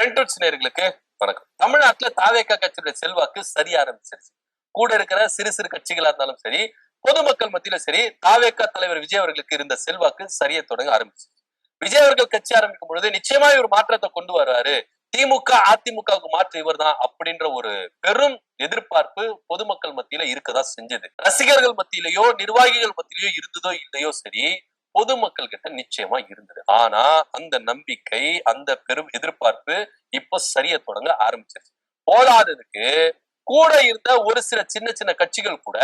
நேயர்களுக்கு வணக்கம். தமிழ்நாட்டுல தாவேகா கட்சியுடைய செல்வாக்கு சரிய ஆரம்பிச்சிருச்சு. கூட இருக்கிற சிறு சிறு கட்சிகளா இருந்தாலும் சரி, பொதுமக்கள் மத்தியில சரி, தாவேகா தலைவர் விஜய் அவர்களுக்கு இருந்த செல்வாக்கு சரிய தொடங்க ஆரம்பிச்சு. விஜய் அவர்கள் கட்சி ஆரம்பிக்கும் பொழுது நிச்சயமா ஒரு மாற்றத்தை கொண்டு வருவாரு, திமுக அதிமுகவுக்கு மாற்று இவர் தான் அப்படின்ற ஒரு பெரும் எதிர்பார்ப்பு பொதுமக்கள் மத்தியில இருக்கதா செஞ்சது. ரசிகர்கள் மத்தியிலேயோ நிர்வாகிகள் மத்தியிலேயோ இருந்ததோ இல்லையோ சரி, பொதுமக்கள் கிட்ட நிச்சயமா இருந்தது. ஆனா அந்த நம்பிக்கை, அந்த பெரும் எதிர்பார்ப்பு இப்ப சரிய தொடங்க ஆரம்பிச்சிருச்சு. போதாததுக்கு கூட இருந்த ஒரு சில சின்ன சின்ன கட்சிகள் கூட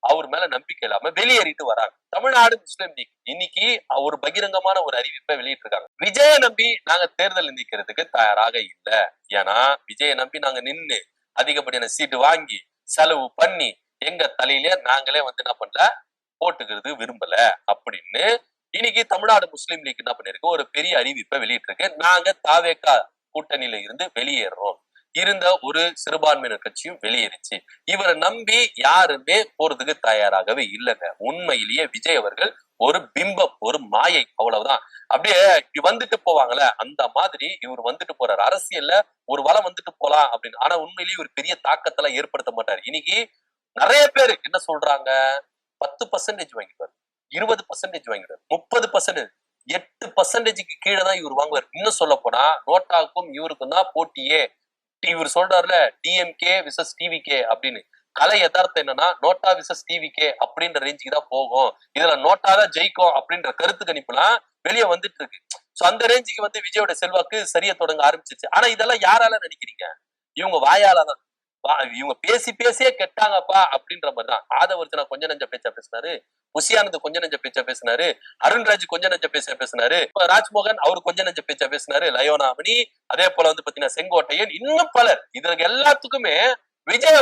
அவர் மேல நம்பிக்கை இல்லாம வெளியேறிட்டு வராங்க. தமிழ்நாடு முஸ்லிம் லீக் இன்னைக்கு ஒரு பகிரங்கமான ஒரு அறிவிப்பை வெளியிட்டு இருக்காங்க. விஜய நம்பி நாங்க தேர்தல் நிற்கிறதுக்கு தயாராக இல்ல. ஏன்னா விஜய நம்பி நாங்க நின்னு அதிகப்படியான சீட்டு வாங்கி செலவு பண்ணி எங்க தலையில நாங்களே என்ன பண்ணல போட்டுக்கிறது விரும்பல அப்படின்னு இன்னைக்கு தமிழ்நாடு முஸ்லிம் லீக் என்ன பண்ணிருக்கு, ஒரு பெரிய அறிவிப்பை வெளியிட்டு இருக்கு. நாங்க தாவேகா கூட்டணியில இருந்து வெளியேறோம். இருந்த ஒரு சிறுபான்மையினர் கட்சியும் வெளியேறிச்சு. இவரை நம்பி யாருமே போறதுக்கு தயாராகவே இல்லைங்க. உண்மையிலேயே விஜய் அவர்கள் ஒரு பிம்பம், ஒரு மாயை, அவ்வளவுதான். அப்படியே இப்படி வந்துட்டு போவாங்கல்ல, அந்த மாதிரி இவர் வந்துட்டு போறாரு. அரசியல்ல ஒரு வளம் வந்துட்டு போலாம் அப்படின்னு. ஆனா உண்மையிலேயே ஒரு பெரிய தாக்கத்தெல்லாம் ஏற்படுத்த மாட்டாரு. இன்னைக்கு நிறைய பேர் என்ன சொல்றாங்க, 10% வாங்கிப்பாரு, 20% வாங்கிடுவார், 30%, 8%க்கு கீழே தான் இவர் வாங்குவார். இன்னும் சொல்ல போனா நோட்டாவுக்கும் இவருக்கும் தான் போட்டியே. இவர் சொல்றாருல டிஎம்கே விசஸ் டிவிகே அப்படின்னு. கலை யதார்த்தம் என்னன்னா நோட்டா விசஸ் டிவிகே அப்படின்ற ரேஞ்சுக்கு தான் போகும். இதுல நோட்டா தான் ஜெயிக்கும் அப்படின்ற கருத்து கணிப்புலாம் வெளியே வந்துட்டு இருக்கு. சோ அந்த ரேஞ்சுக்கு விஜயோட செல்வாக்கு சரிய தொடங்க ஆரம்பிச்சிருச்சு. ஆனா இதெல்லாம் யாரால நினைக்கிறீங்க? இவங்க வாயாலதான். இவங்க பேசி பேசியே கெட்டாங்கப்பா அப்படின்ற மாதிரிதான். ஆதவர்ஜனா கொஞ்ச நெஞ்ச பேச்சா பேசினாரு, புஷியானந்த் கொஞ்ச நெஞ்ச பேச்சா பேசினாரு, அருண்ராஜ் கொஞ்ச நெஞ்ச பேச்சா பேசினாரு, ராஜ்மோகன் அவர் கொஞ்ச நெஞ்ச பேச்சா பேசினாரு, லயோனாமணி, அதே போல பாத்தீங்கன்னா செங்கோட்டையன், இன்னும் பலர். இதற்கு எல்லாத்துக்குமே விஜய்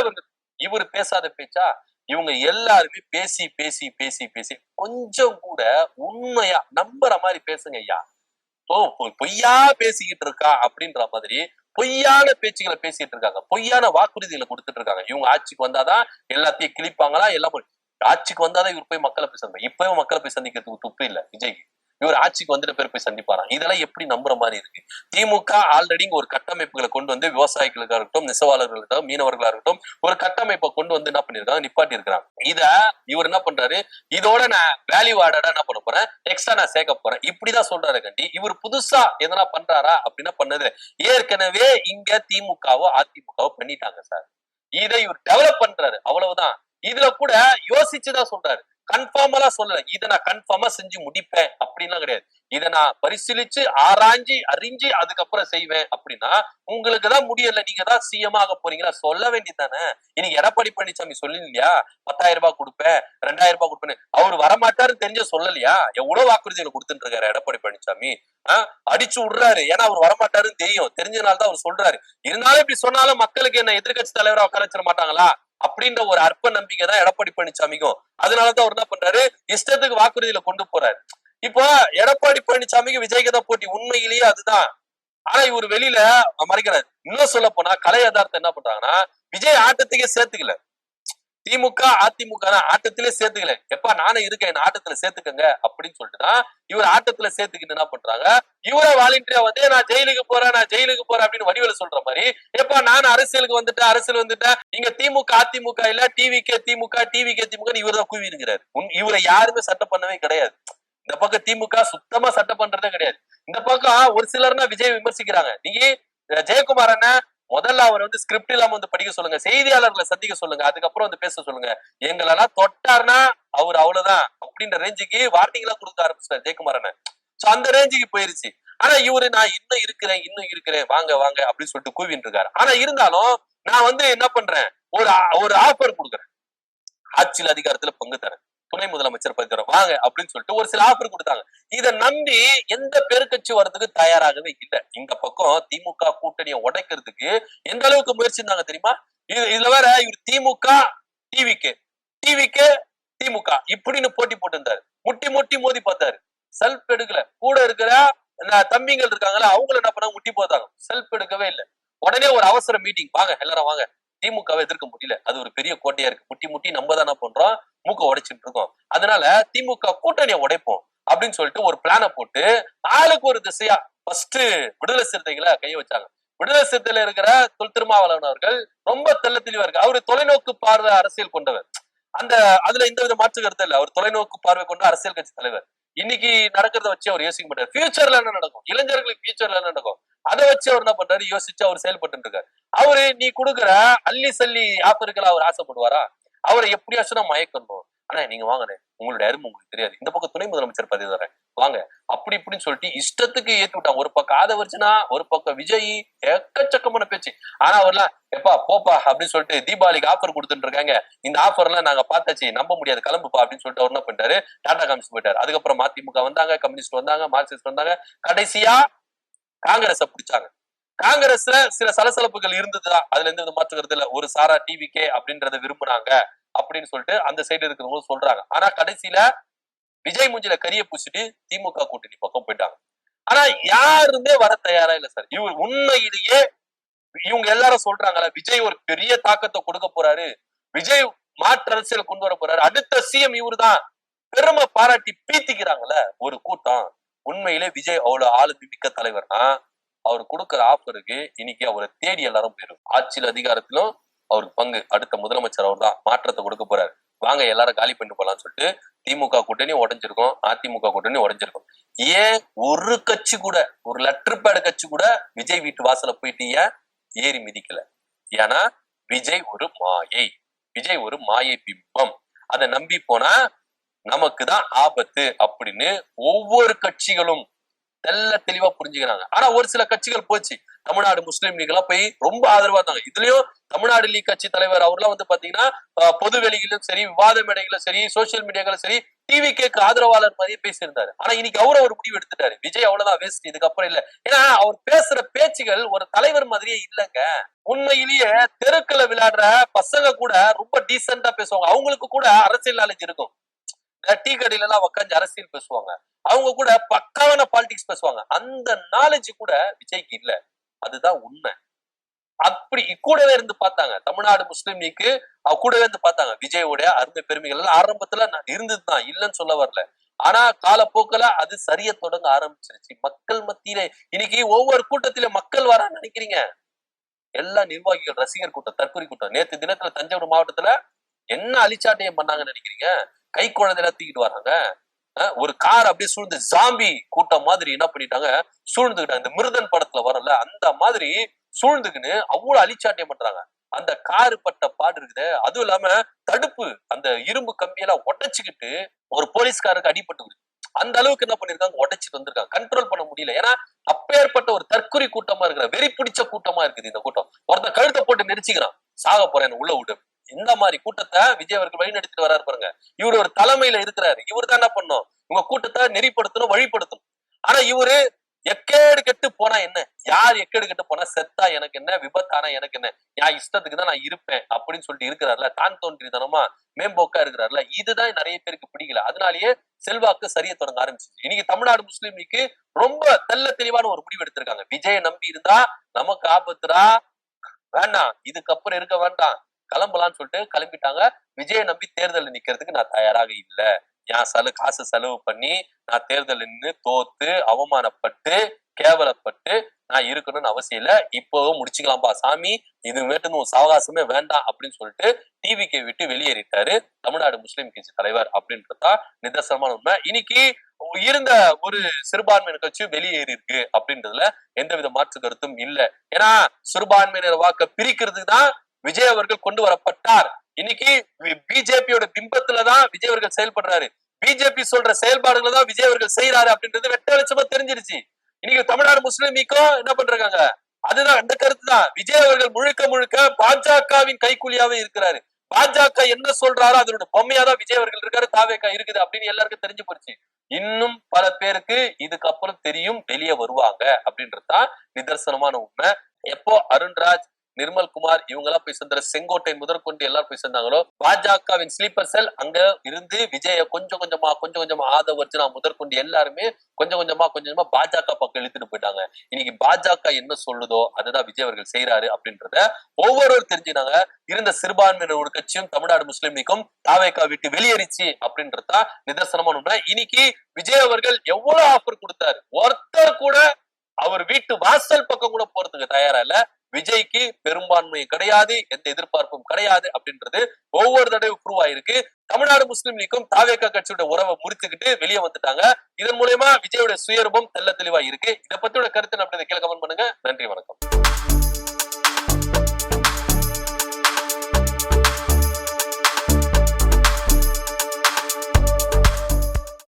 இவர் பேசாத பேச்சா? இவங்க எல்லாருமே பேசி பேசி பேசி பேசி கொஞ்சம் கூட உண்மையா நம்புற மாதிரி பேசுங்க ஐயா. பொய்யா பேசிக்கிட்டு இருக்கா அப்படின்ற மாதிரி பொய்யான பேச்சுகளை பேசிட்டு இருக்காங்க, பொய்யான வாக்குறுதிகளை கொடுத்துட்டு இருக்காங்க. இவங்க ஆட்சிக்கு வந்தாதான் எல்லாத்தையும் கிழிப்பாங்களா, எல்லாம் ஆட்சிக்கு வந்தாதான் இவர் போய் மக்களை போய் சந்திப்பாங்க. இப்பவும் மக்களை போய் சந்திக்கிறதுக்கு துப்பு இல்ல விஜய்க்கு. இவர் ஆட்சிக்கு வந்துட்டு பேர் போய் சந்திப்பாராம். இதெல்லாம் எப்படி நம்புற மாதிரி இருக்கு? திமுக ஆல்ரெடி ஒரு கட்டமைப்புகளை கொண்டு வந்து விவசாயிகளுக்காக இருக்கட்டும், நெசவாளர்களுக்காக, மீனவர்களா இருக்கட்டும், ஒரு கட்டமைப்பை கொண்டு வந்து என்ன பண்ணிருக்காங்க, நிப்பாட்டி இருக்கிறாங்க. இத இவர் என்ன பண்றாரு, இதோட நான் வேல்யூ ஆடடா என்ன பண்ண போறேன், எக்ஸ்ட்ரா நான் சேர்க்க போறேன், இப்படிதான் சொல்றாரு கண்டி. இவர் புதுசா எதனா பண்றாரா அப்படின்னா பண்ணது ஏற்கனவே இங்க திமுகவோ அதிமுகவோ பண்ணிட்டாங்க சார். இதை இவர் டெவலப் பண்றாரு, அவ்வளவுதான். இதுல கூட யோசிச்சுதான் சொல்றாரு, கன்ஃபார்மெல்லாம் சொல்லல. இதை நான் கன்ஃபார்மா செஞ்சு முடிப்பேன் அப்படின்லாம் கிடையாது. இதை நான் பரிசீலிச்சு ஆராய்ஞ்சி அறிஞ்சு அதுக்கப்புறம் செய்வேன் அப்படின்னா, உங்களுக்கு தான் முடியல, நீங்க தான் சிஎம் ஆக போறீங்களா சொல்ல வேண்டியதானே. இன்னைக்கு எடப்பாடி பழனிசாமி சொல்லலையா 10,000 ரூபாய் கொடுப்பேன், 2,000 ரூபாய் கொடுப்பேன்? அவர் வரமாட்டாருன்னு தெரிஞ்ச சொல்லலையா? எவ்வளவு வாக்குறுதிகளை கொடுத்துட்டு இருக்காரு எடப்பாடி பழனிசாமி. அடிச்சு விடுறாரு, ஏன்னா அவர் வரமாட்டாருன்னு தெரியும், தெரிஞ்சனால்தான் அவர் சொல்றாரு. இருந்தாலும் இப்படி சொன்னாலும் மக்களுக்கு என்ன எதிர்கட்சி தலைவரா உட்கார வச்சிட மாட்டாங்களா அப்படின்ற ஒரு அற்ப நம்பிக்கை தான் எடப்பாடி பழனிசாமிக்கும். அதனாலதான் அவர் என்ன பண்றாரு, இஷ்டத்துக்கு வாக்குறுதியில கொண்டு போறாரு. இப்போ எடப்பாடி பழனிசாமிக்கு விஜய்க்கு தான் போட்டி, உண்மையிலேயே அதுதான். ஆனா இவர் வெளியில மறைக்கிறாரு. இன்னும் சொல்ல போனா கலை யதார்த்தம் என்ன பண்றாங்கன்னா, விஜய் ஆட்டத்துக்கே சேர்த்துக்கல. திமுக அதிமுக ஆட்டத்திலே சேர்த்துக்கல. எப்ப நானும் இருக்கேன், என்ன ஆட்டத்துல சேர்த்துக்கங்க அப்படின்னு சொல்லிட்டுதான் இவர் ஆட்டத்துல சேர்த்துக்கிட்டு என்ன பண்றாங்க, இவரை வாலண்டியரா நான் ஜெயிலுக்கு போறேன், நான் ஜெயிலுக்கு போறேன் அப்படின்னு வடிவேல சொல்ற மாதிரி, எப்ப நான் அரசியலுக்கு வந்துட்டேன், அரசியல் வந்துட்டேன், இங்க திமுக அதிமுக இல்ல, டிவிகே திமுக, டிவிகே திமுக இவர் தான் கூவி இருக்கிறாரு. இவரை யாருமே சட்டம் பண்ணவே கிடையாது. இந்த பக்கம் திமுக சுத்தமா சட்டம் பண்றதே கிடையாது. இந்த பக்கம் ஒரு சிலர்னா விஜய் விமர்சிக்கிறாங்க. நீங்க ஜெயக்குமார் அண்ணன் முதல்ல அவர் ஸ்கிரிப்ட் இல்லாம படிக்க சொல்லுங்க, செய்தியாளர்களை சந்திக்க சொல்லுங்க, அதுக்கப்புறம் பேச சொல்லுங்க. எங்களெல்லாம் தொட்டார்னா அவர் அவ்வளவுதான் அப்படின்ற ரேஞ்சுக்கு வார்னிங் எல்லாம் கொடுக்க ஆரம்பிச்சார் ஜெயக்குமார் அண்ணன். சோ அந்த ரேஞ்சுக்கு போயிருச்சு. ஆனா இவரு நான் இன்னும் இருக்கிறேன் வாங்க வாங்க அப்படின்னு சொல்லிட்டு கூவின்னு இருக்காரு. ஆனா இருந்தாலும் நான் என்ன பண்றேன், ஒரு ஆஃபர் கொடுக்குறேன், ஆட்சியில் அதிகாரத்துல பங்கு தரேன், துணை முதலமைச்சர் பதவி வாங்க அப்படின்னு சொல்லிட்டு ஒரு சில ஆஃபர் கொடுத்தாங்க. இதை நம்பி எந்த பெருக்கட்சி வர்றதுக்கு தயாராகவே இல்லை. இந்த பக்கம் திமுக கூட்டணியை உடைக்கிறதுக்கு எந்த அளவுக்கு முயற்சி இருந்தாங்க தெரியுமா? இதுல வேற இவர் திமுக டிவிகே, டிவிகே திமுக இப்படின்னு போட்டி போட்டு இருந்தாரு. முட்டி முட்டி மோதி பார்த்தாரு, செல்ஃப் எடுக்கல. கூட இருக்கிற தம்பிங்கள் இருக்காங்களா, அவங்கள என்ன பண்ணாங்க, முட்டி போதாங்க, செல்ஃப் எடுக்கவே இல்லை. உடனே ஒரு அவசர மீட்டிங், வாங்க எல்லாரும் வாங்க, திமுகவை எதிர்க்க முடியல, அது ஒரு பெரிய கோட்டையா இருக்கு, முட்டி முட்டி நம்ம தானே பண்றோம், மூக்க உடைச்சிட்டு இருக்கோம், அதனால திமுக கூட்டணியை உடைப்போம் அப்படின்னு சொல்லிட்டு ஒரு பிளான போட்டு ஆளுக்கு ஒரு திசையா ஃபர்ஸ்ட் விடுதலை சிறுத்தைகளை கைய வச்சாங்க. விடுதலை சிறுத்தையில இருக்கிற திருமாவளவன் அவர்கள் ரொம்ப தெள்ள தெளிவா இருக்கு. அவரு தொலைநோக்கு பார்வை அரசியல் கொண்டவர். அந்த அதுல எந்த வித மாற்று கருத்து இல்ல. அவர் தொலைநோக்கு பார்வை கொண்ட அரசியல் கட்சி தலைவர். இன்னைக்கு நடக்கிறத வச்சு அவர் யோசிக்க மாட்டார். ஃபியூச்சர்ல என்ன நடக்கும், இளைஞர்களுக்கு ஃபியூச்சர்ல என்ன நடக்கும், அதை வச்சு அவர் என்ன பண்றாரு, யோசிச்சு அவர் செயல்பட்டு இருக்காரு. அவரு நீ கொடுக்குற அள்ளி சல்லி ஆஃபருக்குலாம் அவர் ஆசைப்படுவாரா? அவரை எப்படியாச்சும் மயக்கணும். ஆனா நீங்க வாங்கண்ணே, உங்களுடைய அருமை உங்களுக்கு தெரியாது, இந்த பக்கம் துணை முதலமைச்சர் பதவி தரேன் வாங்க, அப்படி இப்படின்னு சொல்லிட்டு இஷ்டத்துக்கு ஏத்தி விட்டாங்க. ஒரு பக்கம் ஆதவர்ஜுனா, ஒரு பக்கம் விஜய், எக்கச்சக்கமான பேச்சு. ஆனா அவர்லாம் எப்பா போப்பா அப்படின்னு சொல்லிட்டு தீபாவளிக்கு ஆஃபர் கொடுத்துட்டு இருக்காங்க, இந்த ஆஃபர் எல்லாம் நாங்க பார்த்தாச்சு, நம்ப முடியாது, கிளம்புப்பா அப்படின்னு சொல்லிட்டு அவர் என்ன பண்ணிட்டாரு, டாடா காமிச்சு போயிட்டாரு. அதுக்கப்புறம் மதிமுக வந்தாங்க, கம்யூனிஸ்ட் வந்தாங்க, மார்க்சிஸ்ட் வந்தாங்க, கடைசியா காங்கிரஸ பிடிச்சாங்க. காங்கிரஸ்ல சில சலசலப்புகள் இருந்ததுதான், அதுல எந்த மாற்றுக்கிறது இல்ல. ஒரு சாரா டிவிகே அப்படின்றத விரும்புறாங்க அப்படின்னு சொல்லிட்டு அந்த சைடு இருக்கிறவங்க சொல்றாங்க. ஆனா கடைசியில விஜய் மூஞ்சில கரிய பூசிட்டு திமுக கூட்டணி பக்கம் போயிட்டாங்க. ஆனா யாருமே வர தயாரா இல்ல சார். இவர் உண்மையிலேயே இவங்க எல்லாரும் சொல்றாங்கல்ல, விஜய் ஒரு பெரிய தாக்கத்தை கொடுக்க போறாரு, விஜய் மாற்று அரசியல் கொண்டு வர போறாரு, அடுத்த சிஎம் இவரு தான், பெருமை பாராட்டி பீத்திக்கிறாங்கல்ல ஒரு கூட்டம். உண்மையிலே விஜய் அவ்வளவு ஆளுமை மிக்க தலைவர்னா அவர் கொடுக்கிற ஆஃபருக்கு இன்னைக்கு அவரை தேடி எல்லாரும் போயிடும். ஆட்சியில் அதிகாரத்திலும் அவருக்கு பங்கு. அடுத்த முதலமைச்சர் அவர் தான், மாற்றத்தை கொடுக்க போறாரு, வாங்க எல்லாரும் காலி பண்ணிட்டு போலாம்னு சொல்லிட்டு திமுக கூட்டணி உடைஞ்சிருக்கும், அதிமுக கூட்டணி உடைஞ்சிருக்கும். ஏன் ஒரு கட்சி கூட, ஒரு லெட்டர் பேட் கட்சி கூட விஜய் வீட்டு வாசல போயிட்டு ஏன் ஏறி மிதிக்கல? ஏன்னா விஜய் ஒரு மாயை, விஜய் ஒரு மாயை பிம்பம். அதை நம்பி போனா நமக்கு தான் ஆபத்து அப்படின்னு ஒவ்வொரு கட்சிகளும் தெல்ல தெளிவா புரிஞ்சுக்கிறாங்க. ஆனா ஒரு சில கட்சிகள் போச்சு, தமிழ்நாடு முஸ்லீம் லீக் எல்லாம் போய் ரொம்ப ஆதரவா இருந்தாங்க. இதுலயும் தமிழ்நாடு லீக் கட்சி தலைவர் அவர்லாம் பாத்தீங்கன்னா பொது வெளியிலும் சரி, விவாத மேடைகளும் சரி, சோசியல் மீடியாக்களும் சரி, டிவிக்கு ஆதரவாளர் மாதிரியே பேசியிருந்தாரு. ஆனா இன்னைக்கு அவரை ஒரு முடிவு எடுத்துட்டாரு, விஜய் அவ்வளவுதான் வேஸ்ட், இதுக்கப்புறம் இல்ல. ஏன்னா அவர் பேசுற பேச்சுகள் ஒரு தலைவர் மாதிரியே இல்லங்க. உண்மையிலேயே தெருக்களை விளையாடுற பசங்க கூட ரொம்ப டீசெண்டா பேசுவாங்க, அவங்களுக்கு கூட அரசியல் நாலேஜ் இருக்கும். டீ கடையில எல்லாம் உட்காந்து அரசியல் பேசுவாங்க, அவங்க கூட பக்காவான பாலிடிக்ஸ் பேசுவாங்க. அந்த நாலேஜ் கூட விஜய்க்கு இல்ல, அதுதான் உண்மை. அப்படி கூடவே இருந்து பார்த்தாங்க தமிழ்நாடு முஸ்லீம் லீக்கு, கூடவே இருந்து பார்த்தாங்க விஜயோட அருமை பெருமைகள் எல்லாம் ஆரம்பத்துல இருந்ததுதான், இல்லைன்னு சொல்ல வரல. ஆனா காலப்போக்கில அது சரிய தொடங்க ஆரம்பிச்சிருச்சு மக்கள் மத்தியிலே. இன்னைக்கு ஒவ்வொரு கூட்டத்தில மக்கள் வர நினைக்கிறீங்க, எல்லா நிர்வாகிகள் ரசிகர் கூட்டம், தற்கொலை கூட்டம். நேற்று தினத்துல தஞ்சாவூர் மாவட்டத்துல என்ன அலிச்சாட்டையம் பண்ணாங்கன்னு நினைக்கிறீங்க? கை குழந்தையில தூக்கிட்டு வராங்க, ஒரு கார் அப்படியே சூழ்ந்து ஜாம்பி கூட்டம் மாதிரி என்ன பண்ணிட்டாங்க, சூழ்ந்துக்கிட்டாங்க. இந்த மிருதன் படத்துல வரல அந்த மாதிரி சூழ்ந்துக்குன்னு அவ்வளவு அலிச்சாட்டியம் பண்றாங்க. அந்த காரு பட்ட பாடு இருக்குது. அதுவும் இல்லாம தடுப்பு அந்த இரும்பு கம்பியெல்லாம் உடைச்சுக்கிட்டு ஒரு போலீஸ்காருக்கு அடிபட்டு அந்த அளவுக்கு என்ன பண்ணிருக்காங்க, உடைச்சிட்டு வந்திருக்காங்க. கண்ட்ரோல் பண்ண முடியல. ஏன்னா அப்பேற்பட்ட ஒரு தற்கொலை கூட்டமா இருக்கிற, வெறி பிடிச்ச கூட்டமா இருக்குது இந்த கூட்டம். ஒருத்தன் கழுத்தை போட்டு நெரிச்சிக்கிறான், சாக போறேன் உள்ள விடு. இந்த மாதிரி கூட்டத்தை விஜய் அவர்கள் வழி நடத்திட்டு வராரு பாருங்க. இவரு ஒரு தலைமையில இருக்கிறாரு, இவரு தான் என்ன பண்ணும், உங்க கூட்டத்தை நெறிப்படுத்தணும், வழிபடுத்தணும். ஆனா இவரு எக்கேடு கெட்டு போனா என்ன, யார் எக்கேடு கெட்டு போனா செத்தா எனக்கு என்ன, விபத்தானா எனக்கு என்ன, என் இஷ்டத்துக்கு தான் நான் இருப்பேன் அப்படின்னு சொல்லிட்டு இருக்கிறாருல, தான் தோன்றித்தனமா மேம்போக்கா இருக்கிறாருல, இதுதான் நிறைய பேருக்கு பிடிக்கல. அதனாலேயே செல்வாக்கு சரிய தொடங்க ஆரம்பிச்சு. இன்னைக்கு தமிழ்நாடு முஸ்லீம் லீக்கு ரொம்ப தெல்ல தெளிவான ஒரு முடிவு எடுத்திருக்காங்க. விஜயை நம்பி இருந்தா நமக்கு ஆபத்துடா, வேண்டாம், இதுக்கப்புறம் இருக்க வேண்டாம், கிளம்பலாம்னு சொல்லிட்டு கிளம்பிட்டாங்க. விஜயை நம்பி தேர்தல் நிக்கிறதுக்கு நான் தயாராக இல்ல, என் காசு செலவு பண்ணி நான் தேர்தல் நின்று தோத்து அவமானப்பட்டு கேவலப்பட்டு நான் இருக்கணும்னு அவசியம் இல்ல, இப்பவும் முடிச்சுக்கலாம்பா சாமி, இது மேட்டு சாவகாசமே வேண்டாம் அப்படின்னு சொல்லிட்டு டிவிக்கு விட்டு வெளியேறிட்டாரு தமிழ்நாடு முஸ்லீம் கட்சி தலைவர் அப்படின்றதா நிதர்சனமான உண்மை. இன்னைக்கு இருந்த ஒரு சிறுபான்மையினர் கட்சி வெளியேறி இருக்கு அப்படின்றதுல எந்தவித மாற்று கருத்தும் இல்ல. ஏன்னா சிறுபான்மையினர் வாக்க பிரிக்கிறதுக்கு தான் விஜய் அவர்கள் கொண்டு வரப்பட்டார். இன்னைக்கு பிஜேபியோட பிம்பத்துலதான் விஜய் அவர்கள் செயல்படுறாரு, பிஜேபி சொல்ற செயல்பாடுகளை தான் விஜய் அவர்கள் செய்யறாரு அப்படின்றது வெட்ட வெளிச்சமா தெரிஞ்சிருச்சு. இன்னைக்கு தமிழ்நாடு முஸ்லீம் லீக்கும் என்ன பண்றாங்க, அதுதான் அந்த கருத்து தான். விஜய் அவர்கள் முழுக்க முழுக்க பாஜகவின் கைக்கூலியாவே இருக்கிறாரு. பாஜக என்ன சொல்றாரோ அதனோட பொம்மையாதான் விஜய் அவர்கள் இருக்காரு, தாவேகா இருக்குது அப்படின்னு எல்லாருக்கும் தெரிஞ்சு போச்சு. இன்னும் பல பேருக்கு இதுக்கப்புறம் தெரியும், வெளியே வருவாங்க அப்படின்றதுதான் நிதர்சனமான உண்மை. எப்போ அருண்ராஜ், நிர்மல்குமார் இவங்க எல்லாம் போய் சேர்ந்த, செங்கோட்டை முதற்கொண்டு எல்லாரும் போய் சேர்ந்தாங்களோ, பாஜகவின் ஸ்லீப்பர் செல் அங்க இருந்து விஜய கொஞ்சம் கொஞ்சமா ஆதவர்ஜுனா முதற்கொண்டு எல்லாருமே கொஞ்சம் கொஞ்சமா பாஜக பக்கம் இழுத்துட்டு போயிட்டாங்க. இன்னைக்கு பாஜக என்ன சொல்லுதோ அதுதான் விஜய் அவர்கள் செய்யறாரு அப்படின்றத ஒவ்வொருவரும் தெரிஞ்சுனாங்க. இருந்த சிறுபான்மையினர் ஒரு கட்சியும் தமிழ்நாடு முஸ்லீம் லீக்கும் தாவேகா விட்டு வெளியேறிச்சு அப்படின்றதா நிதர்சனமான உண்மை. இன்னைக்கு விஜய் அவர்கள் எவ்வளவு ஆஃபர் கொடுத்தாரு, ஒருத்தர் கூட அவர் வீட்டு வாசல் பக்கம் கூட போறதுக்கு தயாரா இல்ல. விஜய்க்கு பெரும்பான்மை கிடையாது, எந்த எதிர்பார்ப்பும் கிடையாது அப்படின்றது ஒவ்வொரு தடவை ப்ரூவ் ஆயிருக்கு. தமிழ்நாடு முஸ்லிம் லீக்கும் தாவேகா கட்சியோட உறவை முறித்துக்கிட்டு வெளியே வந்துட்டாங்க. இதன் மூலமா விஜயோட சுயரூபம் தெள்ள தெளிவா இருக்கு. இதை பத்தியோட கருத்து அப்படின்றத கீழே கமெண்ட் பண்ணுங்க. நன்றி, வணக்கம்.